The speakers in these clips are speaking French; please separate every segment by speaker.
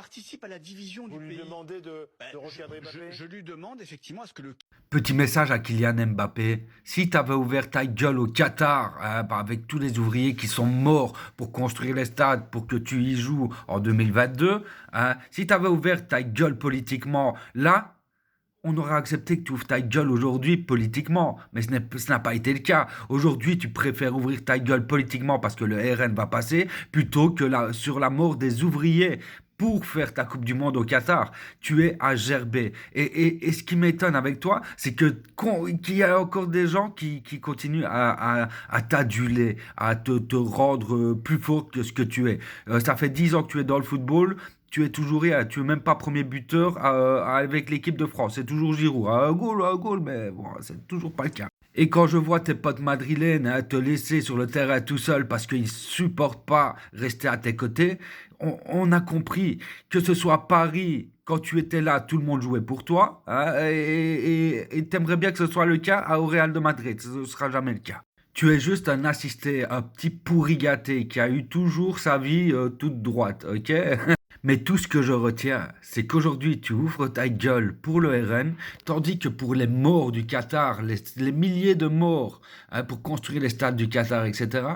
Speaker 1: participe à la division
Speaker 2: Vous
Speaker 1: du
Speaker 2: lui
Speaker 1: pays.
Speaker 2: demandez de recadrer Mbappé?
Speaker 1: Je lui demande effectivement à ce que le
Speaker 3: Petit message à Kylian Mbappé. Si tu avais ouvert ta gueule au Qatar, hein, avec tous les ouvriers qui sont morts pour construire les stades, pour que tu y joues en 2022, hein, si tu avais ouvert ta gueule politiquement là, on aurait accepté que tu ouvres ta gueule aujourd'hui politiquement, mais ce n'a pas été le cas. Aujourd'hui, tu préfères ouvrir ta gueule politiquement parce que le RN va passer, plutôt que sur la mort des ouvriers pour faire ta Coupe du Monde au Qatar. Tu es à gerber. Et ce qui m'étonne avec toi, c'est qu'il y a encore des gens qui continuent à t'aduler, à te rendre plus fort que ce que tu es. Ça fait 10 ans que tu es dans le football. Tu es toujours rien, tu es même pas premier buteur avec l'équipe de France, c'est toujours Giroud. Un goal, mais bon, c'est toujours pas le cas. Et quand je vois tes potes madrilènes te laisser sur le terrain tout seul parce qu'ils supportent pas rester à tes côtés, on a compris que ce soit Paris, quand tu étais là, tout le monde jouait pour toi, hein, et t'aimerais bien que ce soit le cas au Real de Madrid, ce ne sera jamais le cas. Tu es juste un assisté, un petit pourri gâté qui a eu toujours sa vie toute droite, ok? Mais tout ce que je retiens, c'est qu'aujourd'hui, tu ouvres ta gueule pour le RN, tandis que pour les morts du Qatar, les milliers de morts, hein, pour construire les stades du Qatar, etc.,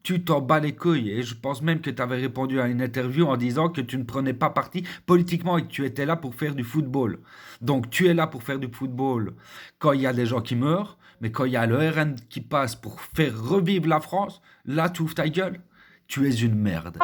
Speaker 3: tu t'en bats les couilles. Et je pense même que tu avais répondu à une interview en disant que tu ne prenais pas parti politiquement et que tu étais là pour faire du football. Donc tu es là pour faire du football quand il y a des gens qui meurent, mais quand il y a le RN qui passe pour faire revivre la France, là tu ouvres ta gueule. Tu es une merde.